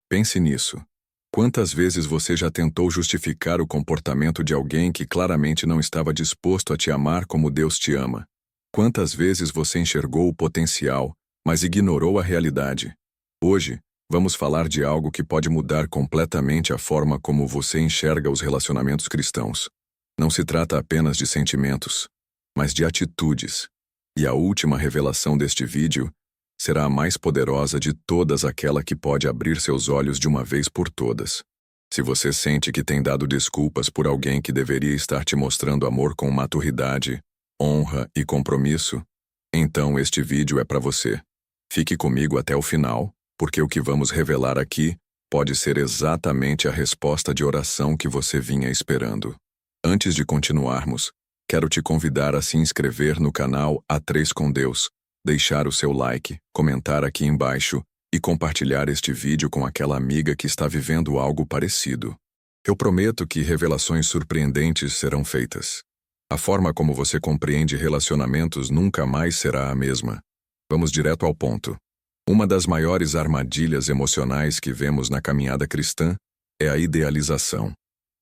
Pense nisso. Quantas vezes você já tentou justificar o comportamento de alguém que claramente não estava disposto a te amar como Deus te ama? Quantas vezes você enxergou o potencial, mas ignorou a realidade? Hoje, vamos falar de algo que pode mudar completamente a forma como você enxerga os relacionamentos cristãos. Não se trata apenas de sentimentos, mas de atitudes. E a última revelação deste vídeo será a mais poderosa de todas, aquela que pode abrir seus olhos de uma vez por todas. Se você sente que tem dado desculpas por alguém que deveria estar te mostrando amor com maturidade, honra e compromisso, então este vídeo é para você. Fique comigo até o final, porque o que vamos revelar aqui pode ser exatamente a resposta de oração que você vinha esperando. Antes de continuarmos, quero te convidar a se inscrever no canal A3 com Deus, deixar o seu like, comentar aqui embaixo e compartilhar este vídeo com aquela amiga que está vivendo algo parecido. Eu prometo que revelações surpreendentes serão feitas. A forma como você compreende relacionamentos nunca mais será a mesma. Vamos direto ao ponto. Uma das maiores armadilhas emocionais que vemos na caminhada cristã é a idealização.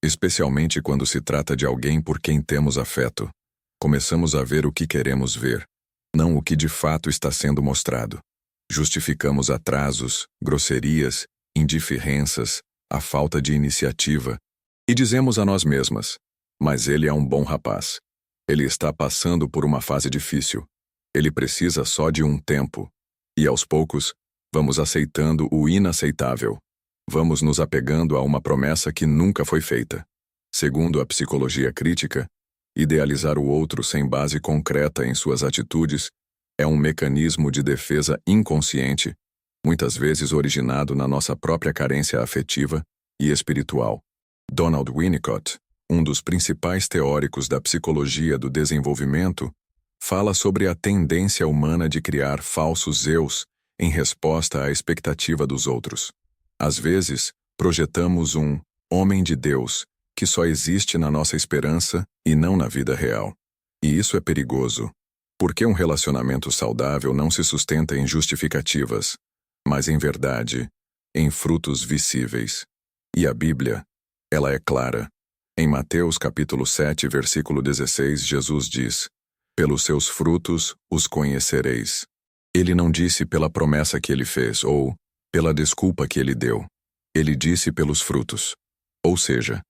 Especialmente quando se trata de alguém por quem temos afeto. Começamos a ver o que queremos ver, não o que de fato está sendo mostrado. Justificamos atrasos, grosserias, indiferenças, a falta de iniciativa, e dizemos a nós mesmas: mas ele é um bom rapaz. Ele está passando por uma fase difícil. Ele precisa só de um tempo. E aos poucos, vamos aceitando o inaceitável. Vamos nos apegando a uma promessa que nunca foi feita. Segundo a psicologia crítica, idealizar o outro sem base concreta em suas atitudes é um mecanismo de defesa inconsciente, muitas vezes originado na nossa própria carência afetiva e espiritual. Donald Winnicott, um dos principais teóricos da psicologia do desenvolvimento, fala sobre a tendência humana de criar falsos eus em resposta à expectativa dos outros. Às vezes, projetamos um homem de Deus que só existe na nossa esperança e não na vida real. E isso é perigoso, porque um relacionamento saudável não se sustenta em justificativas, mas em verdade, em frutos visíveis. E a Bíblia, ela é clara. Em Mateus capítulo 7, versículo 16, Jesus diz: pelos seus frutos os conhecereis. Ele não disse pela promessa que ele fez ou pela desculpa que ele deu. Ele disse pelos frutos. Ou seja,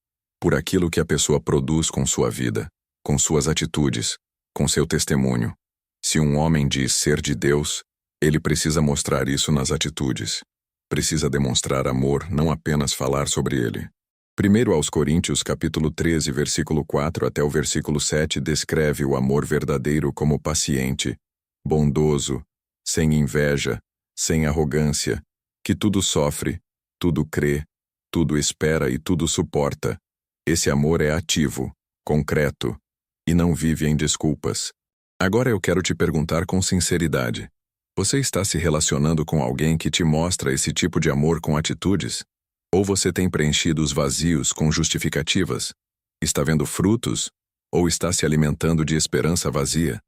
por aquilo que a pessoa produz com sua vida, com suas atitudes, com seu testemunho. Se um homem diz ser de Deus, ele precisa mostrar isso nas atitudes. Precisa demonstrar amor, não apenas falar sobre ele. 1 aos Coríntios capítulo 13, versículo 4 até o versículo 7 descreve o amor verdadeiro como paciente, bondoso, sem inveja, sem arrogância, que tudo sofre, tudo crê, tudo espera e tudo suporta. Esse amor é ativo, concreto, e não vive em desculpas. Agora eu quero te perguntar com sinceridade: você está se relacionando com alguém que te mostra esse tipo de amor com atitudes? Ou você tem preenchido os vazios com justificativas? Está vendo frutos? Ou está se alimentando de esperança vazia?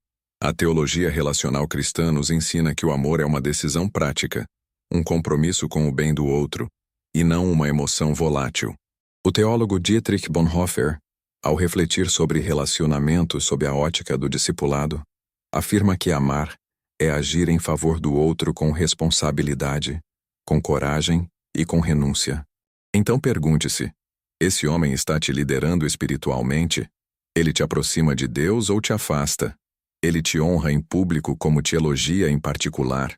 A teologia relacional cristã nos ensina que o amor é uma decisão prática, um compromisso com o bem do outro, e não uma emoção volátil. O teólogo Dietrich Bonhoeffer, ao refletir sobre relacionamentos sob a ótica do discipulado, afirma que amar é agir em favor do outro com responsabilidade, com coragem e com renúncia. Então pergunte-se: esse homem está te liderando espiritualmente? Ele te aproxima de Deus ou te afasta? Ele te honra em público como te elogia em particular?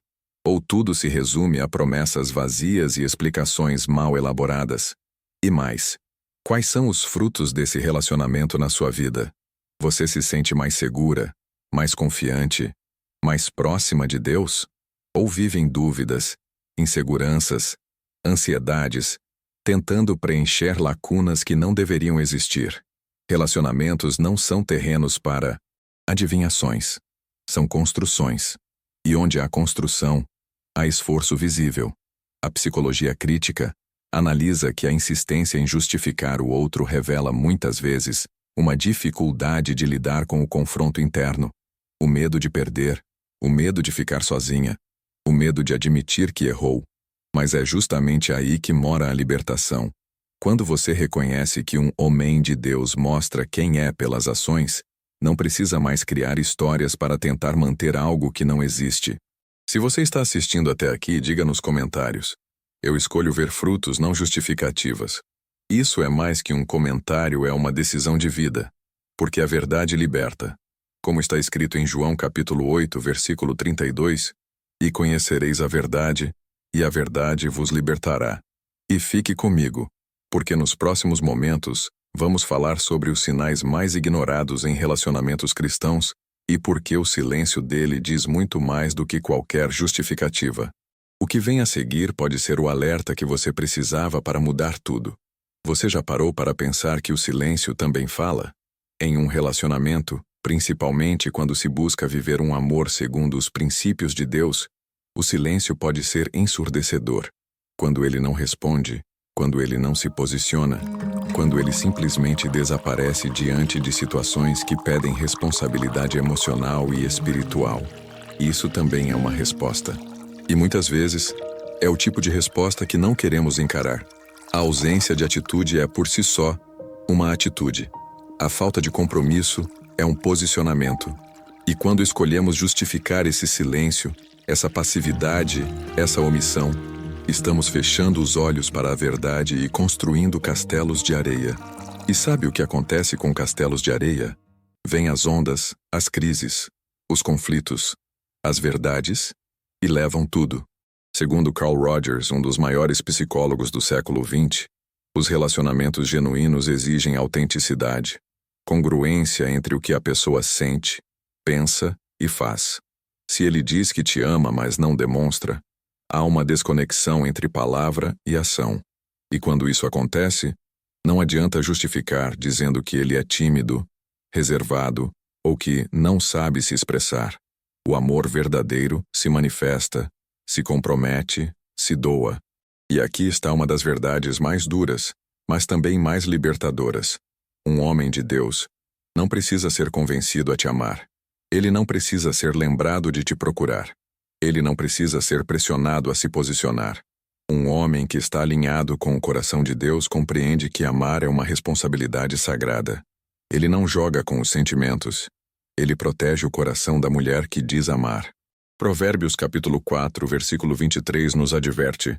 Ou tudo se resume a promessas vazias e explicações mal elaboradas? E mais, quais são os frutos desse relacionamento na sua vida? Você se sente mais segura, mais confiante, mais próxima de Deus? Ou vive em dúvidas, inseguranças, ansiedades, tentando preencher lacunas que não deveriam existir? Relacionamentos não são terrenos para adivinhações. São construções. E onde há construção, há esforço visível. A psicologia crítica analisa que a insistência em justificar o outro revela muitas vezes uma dificuldade de lidar com o confronto interno, o medo de perder, o medo de ficar sozinha, o medo de admitir que errou. Mas é justamente aí que mora a libertação. Quando você reconhece que um homem de Deus mostra quem é pelas ações, não precisa mais criar histórias para tentar manter algo que não existe. Se você está assistindo até aqui, diga nos comentários. Eu escolho ver frutos, não justificativas. Isso é mais que um comentário, é uma decisão de vida. Porque a verdade liberta. Como está escrito em João capítulo 8, versículo 32, e conhecereis a verdade, e a verdade vos libertará. E fique comigo, porque nos próximos momentos, vamos falar sobre os sinais mais ignorados em relacionamentos cristãos e por que o silêncio dele diz muito mais do que qualquer justificativa. O que vem a seguir pode ser o alerta que você precisava para mudar tudo. Você já parou para pensar que o silêncio também fala? Em um relacionamento, principalmente quando se busca viver um amor segundo os princípios de Deus, o silêncio pode ser ensurdecedor. Quando ele não responde, quando ele não se posiciona, quando ele simplesmente desaparece diante de situações que pedem responsabilidade emocional e espiritual. Isso também é uma resposta. E muitas vezes, é o tipo de resposta que não queremos encarar. A ausência de atitude é, por si só, uma atitude. A falta de compromisso é um posicionamento. E quando escolhemos justificar esse silêncio, essa passividade, essa omissão, estamos fechando os olhos para a verdade e construindo castelos de areia. E sabe o que acontece com castelos de areia? Vêm as ondas, as crises, os conflitos, as verdades e levam tudo. Segundo Carl Rogers, um dos maiores psicólogos do século XX, os relacionamentos genuínos exigem autenticidade, congruência entre o que a pessoa sente, pensa e faz. Se ele diz que te ama, mas não demonstra, há uma desconexão entre palavra e ação. E quando isso acontece, não adianta justificar dizendo que ele é tímido, reservado ou que não sabe se expressar. O amor verdadeiro se manifesta, se compromete, se doa. E aqui está uma das verdades mais duras, mas também mais libertadoras. Um homem de Deus não precisa ser convencido a te amar. Ele não precisa ser lembrado de te procurar. Ele não precisa ser pressionado a se posicionar. Um homem que está alinhado com o coração de Deus compreende que amar é uma responsabilidade sagrada. Ele não joga com os sentimentos. Ele protege o coração da mulher que diz amar. Provérbios capítulo 4, versículo 23 nos adverte: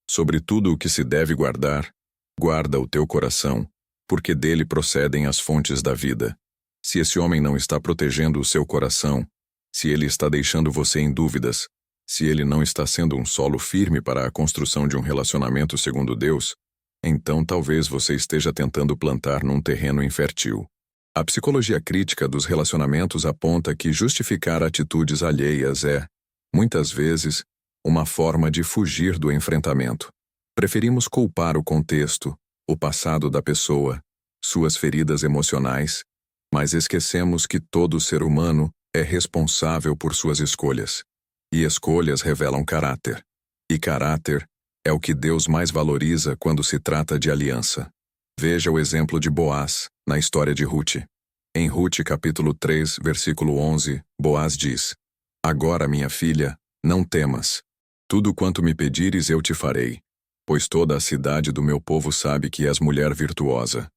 sobre tudo o que se deve guardar, guarda o teu coração, porque dele procedem as fontes da vida. Se esse homem não está protegendo o seu coração, se ele está deixando você em dúvidas, se ele não está sendo um solo firme para a construção de um relacionamento segundo Deus, então talvez você esteja tentando plantar num terreno infértil. A psicologia crítica dos relacionamentos aponta que justificar atitudes alheias é, muitas vezes, uma forma de fugir do enfrentamento. Preferimos culpar o contexto, o passado da pessoa, suas feridas emocionais, mas esquecemos que todo ser humano é responsável por suas escolhas. E escolhas revelam caráter. E caráter é o que Deus mais valoriza quando se trata de aliança. Veja o exemplo de Boaz, na história de Ruth. Em Ruth capítulo 3, versículo 11, Boaz diz: agora, minha filha, não temas. Tudo quanto me pedires eu te farei, pois toda a cidade do meu povo sabe que és mulher virtuosa.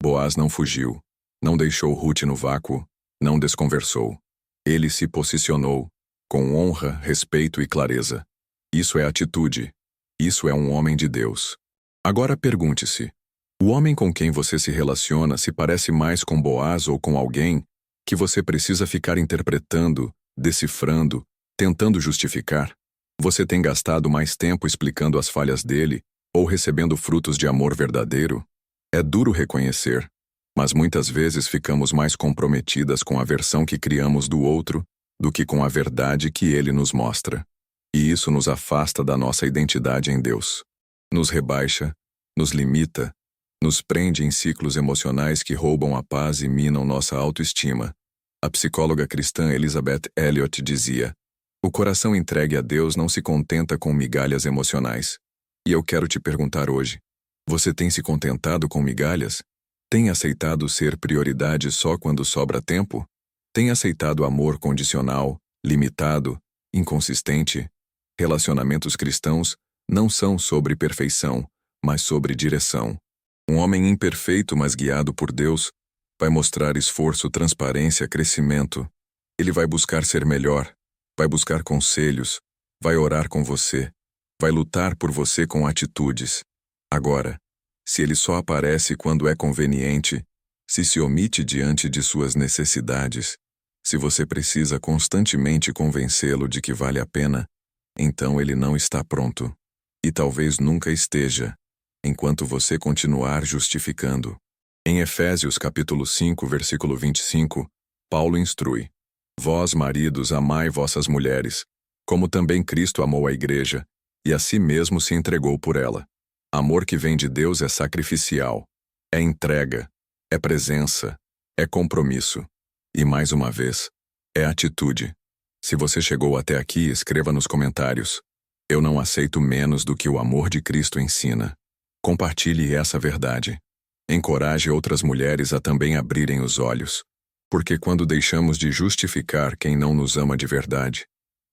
Boaz não fugiu, não deixou Ruth no vácuo, não desconversou. Ele se posicionou, com honra, respeito e clareza. Isso é atitude. Isso é um homem de Deus. Agora pergunte-se: o homem com quem você se relaciona se parece mais com Boaz ou com alguém que você precisa ficar interpretando, decifrando, tentando justificar? Você tem gastado mais tempo explicando as falhas dele ou recebendo frutos de amor verdadeiro? É duro reconhecer, mas muitas vezes ficamos mais comprometidas com a versão que criamos do outro do que com a verdade que ele nos mostra. E isso nos afasta da nossa identidade em Deus. Nos rebaixa, nos limita, nos prende em ciclos emocionais que roubam a paz e minam nossa autoestima. A psicóloga cristã Elizabeth Elliot dizia: o coração entregue a Deus não se contenta com migalhas emocionais. E eu quero te perguntar hoje: você tem se contentado com migalhas? Tem aceitado ser prioridade só quando sobra tempo? Tem aceitado amor condicional, limitado, inconsistente? Relacionamentos cristãos não são sobre perfeição, mas sobre direção. Um homem imperfeito, mas guiado por Deus, vai mostrar esforço, transparência, crescimento. Ele vai buscar ser melhor, vai buscar conselhos, vai orar com você, vai lutar por você com atitudes. Agora, se ele só aparece quando é conveniente, se omite diante de suas necessidades, se você precisa constantemente convencê-lo de que vale a pena, então ele não está pronto. E talvez nunca esteja, enquanto você continuar justificando. Em Efésios capítulo 5, versículo 25, Paulo instrui: Vós, maridos, amai vossas mulheres, como também Cristo amou a igreja, e a si mesmo se entregou por ela. Amor que vem de Deus é sacrificial, é entrega, é presença, é compromisso. E mais uma vez, é atitude. Se você chegou até aqui, escreva nos comentários: eu não aceito menos do que o amor de Cristo ensina. Compartilhe essa verdade. Encoraje outras mulheres a também abrirem os olhos. Porque quando deixamos de justificar quem não nos ama de verdade,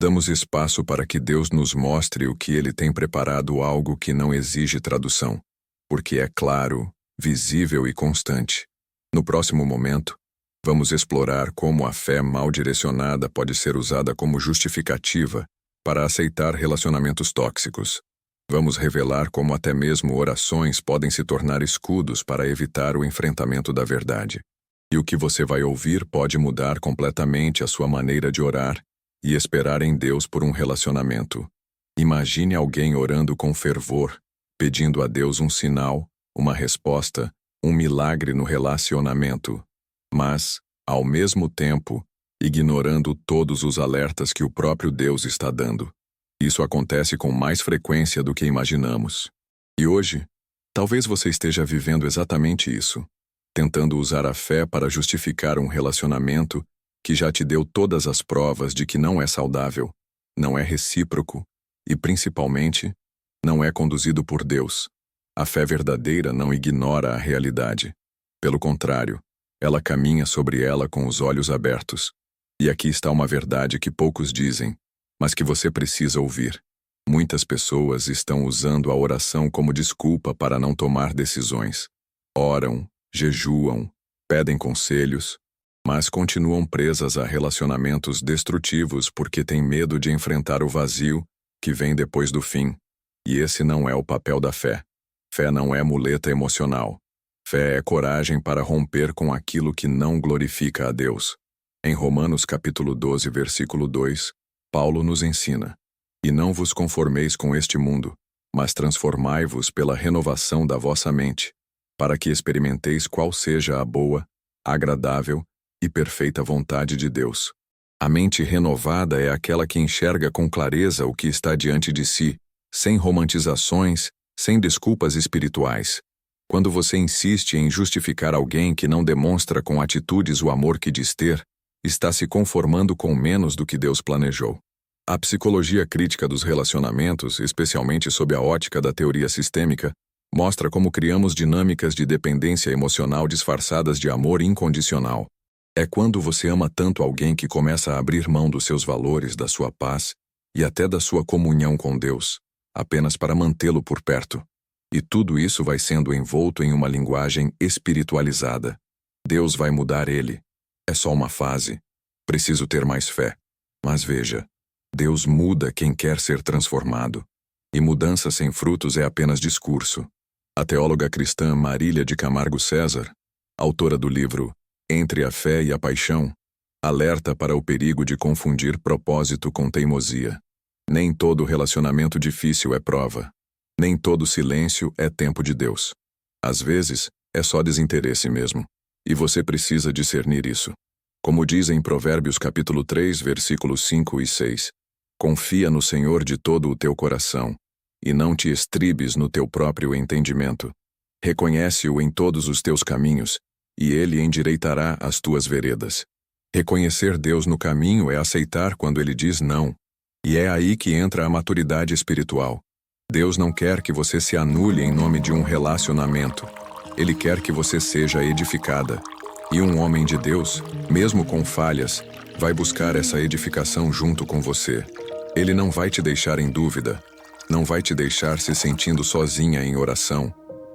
damos espaço para que Deus nos mostre o que Ele tem preparado, algo que não exige tradução, porque é claro, visível e constante. No próximo momento, vamos explorar como a fé mal direcionada pode ser usada como justificativa para aceitar relacionamentos tóxicos. Vamos revelar como até mesmo orações podem se tornar escudos para evitar o enfrentamento da verdade. E o que você vai ouvir pode mudar completamente a sua maneira de orar e esperar em Deus por um relacionamento. Imagine alguém orando com fervor, pedindo a Deus um sinal, uma resposta, um milagre no relacionamento, mas, ao mesmo tempo, ignorando todos os alertas que o próprio Deus está dando. Isso acontece com mais frequência do que imaginamos. E hoje, talvez você esteja vivendo exatamente isso, tentando usar a fé para justificar um relacionamento que já te deu todas as provas de que não é saudável, não é recíproco e, principalmente, não é conduzido por Deus. A fé verdadeira não ignora a realidade. Pelo contrário, ela caminha sobre ela com os olhos abertos. E aqui está uma verdade que poucos dizem, mas que você precisa ouvir. Muitas pessoas estão usando a oração como desculpa para não tomar decisões. Oram, jejuam, pedem conselhos, mas continuam presas a relacionamentos destrutivos porque têm medo de enfrentar o vazio que vem depois do fim. E esse não é o papel da fé. Fé não é muleta emocional. Fé é coragem para romper com aquilo que não glorifica a Deus. Em Romanos capítulo 12, versículo 2, Paulo nos ensina: E não vos conformeis com este mundo, mas transformai-vos pela renovação da vossa mente, para que experimenteis qual seja a boa, agradável e perfeita vontade de Deus. A mente renovada é aquela que enxerga com clareza o que está diante de si, sem romantizações, sem desculpas espirituais. Quando você insiste em justificar alguém que não demonstra com atitudes o amor que diz ter, está se conformando com menos do que Deus planejou. A psicologia crítica dos relacionamentos, especialmente sob a ótica da teoria sistêmica, mostra como criamos dinâmicas de dependência emocional disfarçadas de amor incondicional. É quando você ama tanto alguém que começa a abrir mão dos seus valores, da sua paz e até da sua comunhão com Deus, apenas para mantê-lo por perto. E tudo isso vai sendo envolto em uma linguagem espiritualizada. Deus vai mudar ele. É só uma fase. Preciso ter mais fé. Mas veja, Deus muda quem quer ser transformado. E mudança sem frutos é apenas discurso. A teóloga cristã Marília de Camargo César, autora do livro Entre a Fé e a Paixão, alerta para o perigo de confundir propósito com teimosia. Nem todo relacionamento difícil é prova. Nem todo silêncio é tempo de Deus. Às vezes, é só desinteresse mesmo. E você precisa discernir isso. Como diz em Provérbios capítulo 3, versículos 5 e 6, confia no Senhor de todo o teu coração, e não te estribes no teu próprio entendimento. Reconhece-o em todos os teus caminhos, e ele endireitará as tuas veredas. Reconhecer Deus no caminho é aceitar quando ele diz não. E é aí que entra a maturidade espiritual. Deus não quer que você se anule em nome de um relacionamento. Ele quer que você seja edificada. E um homem de Deus, mesmo com falhas, vai buscar essa edificação junto com você. Ele não vai te deixar em dúvida. Não vai te deixar se sentindo sozinha em oração.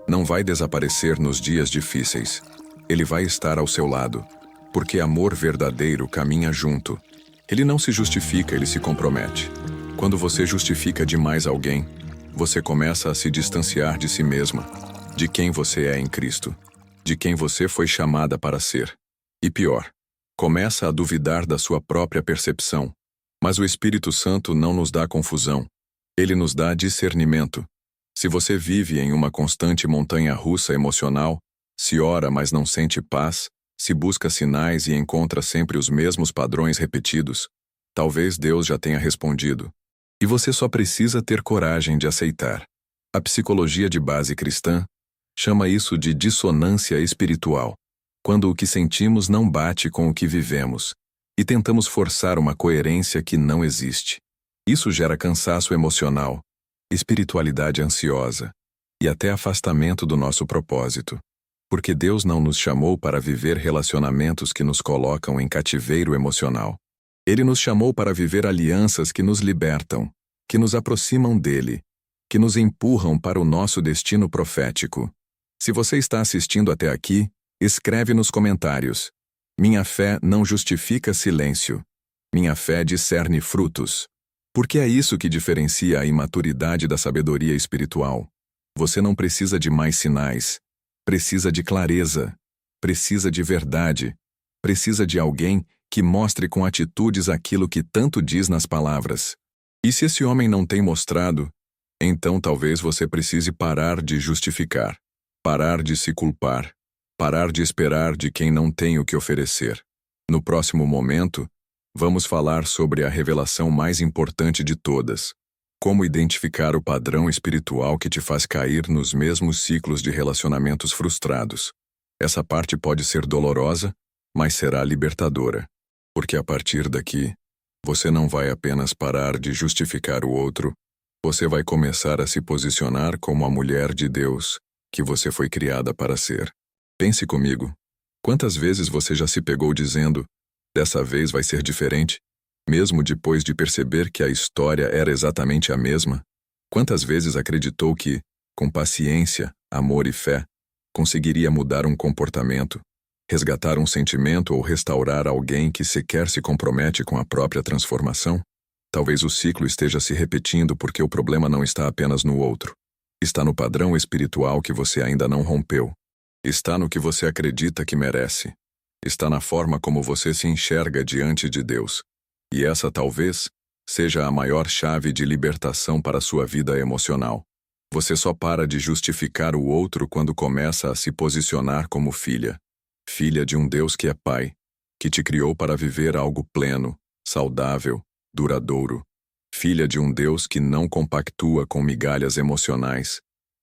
Não vai desaparecer nos dias difíceis. Ele vai estar ao seu lado, porque amor verdadeiro caminha junto. Ele não se justifica, ele se compromete. Quando você justifica demais alguém, você começa a se distanciar de si mesma, de quem você é em Cristo, de quem você foi chamada para ser. E pior, começa a duvidar da sua própria percepção. Mas o Espírito Santo não nos dá confusão. Ele nos dá discernimento. Se você vive em uma constante montanha-russa emocional, se ora, mas não sente paz, se busca sinais e encontra sempre os mesmos padrões repetidos, talvez Deus já tenha respondido. E você só precisa ter coragem de aceitar. A psicologia de base cristã chama isso de dissonância espiritual, quando o que sentimos não bate com o que vivemos, e tentamos forçar uma coerência que não existe. Isso gera cansaço emocional, espiritualidade ansiosa e até afastamento do nosso propósito. Porque Deus não nos chamou para viver relacionamentos que nos colocam em cativeiro emocional. Ele nos chamou para viver alianças que nos libertam, que nos aproximam dele, que nos empurram para o nosso destino profético. Se você está assistindo até aqui, escreve nos comentários: minha fé não justifica silêncio. Minha fé discerne frutos. Porque é isso que diferencia a imaturidade da sabedoria espiritual. Você não precisa de mais sinais. Precisa de clareza, precisa de verdade, precisa de alguém que mostre com atitudes aquilo que tanto diz nas palavras. E se esse homem não tem mostrado, então talvez você precise parar de justificar, parar de se culpar, parar de esperar de quem não tem o que oferecer. No próximo momento, vamos falar sobre a revelação mais importante de todas. Como identificar o padrão espiritual que te faz cair nos mesmos ciclos de relacionamentos frustrados. Essa parte pode ser dolorosa, mas será libertadora. Porque a partir daqui, você não vai apenas parar de justificar o outro, você vai começar a se posicionar como a mulher de Deus que você foi criada para ser. Pense comigo. Quantas vezes você já se pegou dizendo, dessa vez vai ser diferente? Mesmo depois de perceber que a história era exatamente a mesma? Quantas vezes acreditou que, com paciência, amor e fé, conseguiria mudar um comportamento, resgatar um sentimento ou restaurar alguém que sequer se compromete com a própria transformação? Talvez o ciclo esteja se repetindo porque o problema não está apenas no outro. Está no padrão espiritual que você ainda não rompeu. Está no que você acredita que merece. Está na forma como você se enxerga diante de Deus. E essa talvez seja a maior chave de libertação para a sua vida emocional. Você só para de justificar o outro quando começa a se posicionar como filha. Filha de um Deus que é Pai, que te criou para viver algo pleno, saudável, duradouro. Filha de um Deus que não compactua com migalhas emocionais,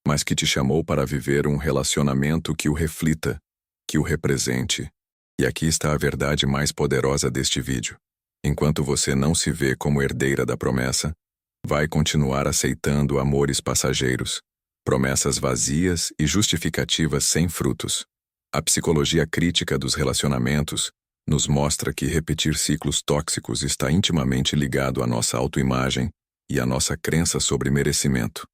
mas que te chamou para viver um relacionamento que o reflita, que o represente. E aqui está a verdade mais poderosa deste vídeo. Enquanto você não se vê como herdeira da promessa, vai continuar aceitando amores passageiros, promessas vazias e justificativas sem frutos. A psicologia crítica dos relacionamentos nos mostra que repetir ciclos tóxicos está intimamente ligado à nossa autoimagem e à nossa crença sobre merecimento.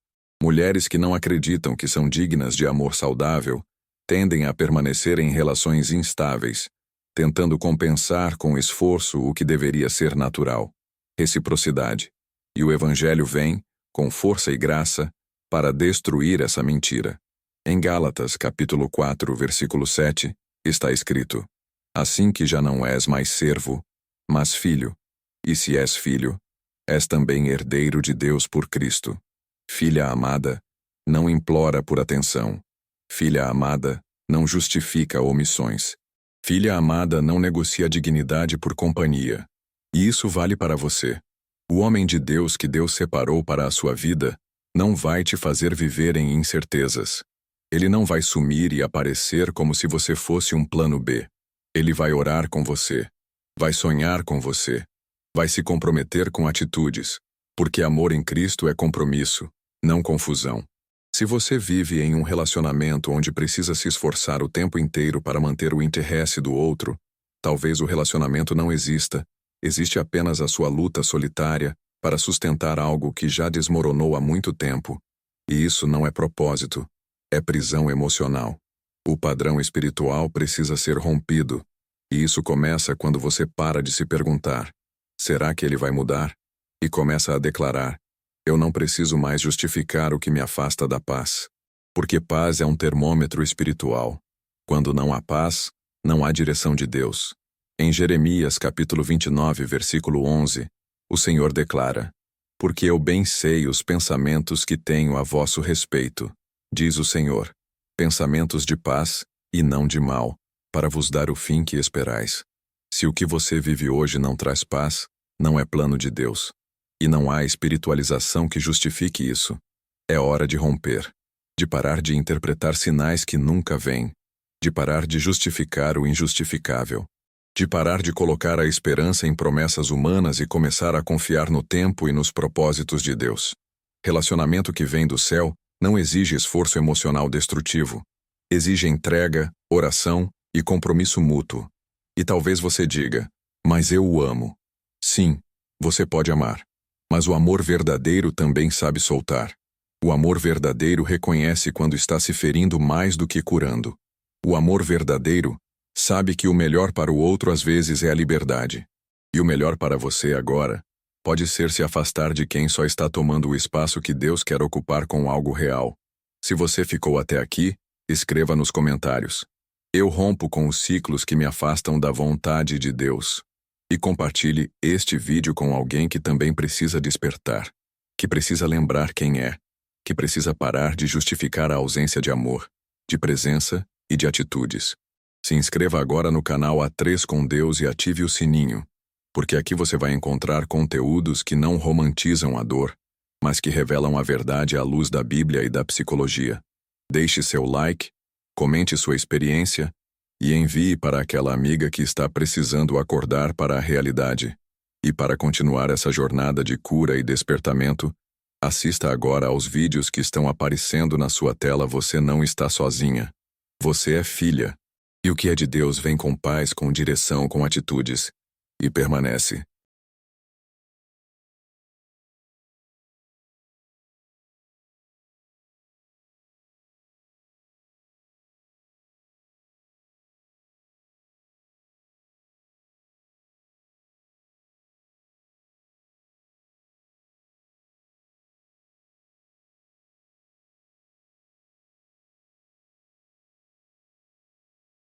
Mulheres que não acreditam que são dignas de amor saudável tendem a permanecer em relações instáveis, tentando compensar com esforço o que deveria ser natural, reciprocidade. E o Evangelho vem, com força e graça, para destruir essa mentira. Em Gálatas, capítulo 4, versículo 7, está escrito: assim que já não és mais servo, mas filho, e se és filho, és também herdeiro de Deus por Cristo. Filha amada, não implora por atenção. Filha amada, não justifica omissões. Filha amada não negocia dignidade por companhia. E isso vale para você. O homem de Deus que Deus separou para a sua vida não vai te fazer viver em incertezas. Ele não vai sumir e aparecer como se você fosse um plano B. Ele vai orar com você, vai sonhar com você, vai se comprometer com atitudes, porque amor em Cristo é compromisso, não confusão. Se você vive em um relacionamento onde precisa se esforçar o tempo inteiro para manter o interesse do outro, talvez o relacionamento não exista, existe apenas a sua luta solitária para sustentar algo que já desmoronou há muito tempo. E isso não é propósito, é prisão emocional. O padrão espiritual precisa ser rompido. E isso começa quando você para de se perguntar: será que ele vai mudar? E começa a declarar: eu não preciso mais justificar o que me afasta da paz. Porque paz é um termômetro espiritual. Quando não há paz, não há direção de Deus. Em Jeremias capítulo 29, versículo 11, o Senhor declara: porque eu bem sei os pensamentos que tenho a vosso respeito, diz o Senhor, pensamentos de paz e não de mal, para vos dar o fim que esperais. Se o que você vive hoje não traz paz, não é plano de Deus. E não há espiritualização que justifique isso. É hora de romper, de parar de interpretar sinais que nunca vêm, de parar de justificar o injustificável, de parar de colocar a esperança em promessas humanas e começar a confiar no tempo e nos propósitos de Deus. Relacionamento que vem do céu não exige esforço emocional destrutivo. Exige entrega, oração e compromisso mútuo. E talvez você diga: mas eu o amo. Sim, você pode amar. Mas o amor verdadeiro também sabe soltar. O amor verdadeiro reconhece quando está se ferindo mais do que curando. O amor verdadeiro sabe que o melhor para o outro às vezes é a liberdade. E o melhor para você agora pode ser se afastar de quem só está tomando o espaço que Deus quer ocupar com algo real. Se você ficou até aqui, escreva nos comentários: eu rompo com os ciclos que me afastam da vontade de Deus. E compartilhe este vídeo com alguém que também precisa despertar, que precisa lembrar quem é, que precisa parar de justificar a ausência de amor, de presença e de atitudes. Se inscreva agora no canal A3 com Deus e ative o sininho, porque aqui você vai encontrar conteúdos que não romantizam a dor, mas que revelam a verdade à luz da Bíblia e da psicologia. Deixe seu like, comente sua experiência e envie para aquela amiga que está precisando acordar para a realidade. E para continuar essa jornada de cura e despertamento, assista agora aos vídeos que estão aparecendo na sua tela. Você não está sozinha. Você é filha. E o que é de Deus vem com paz, com direção, com atitudes. E permanece.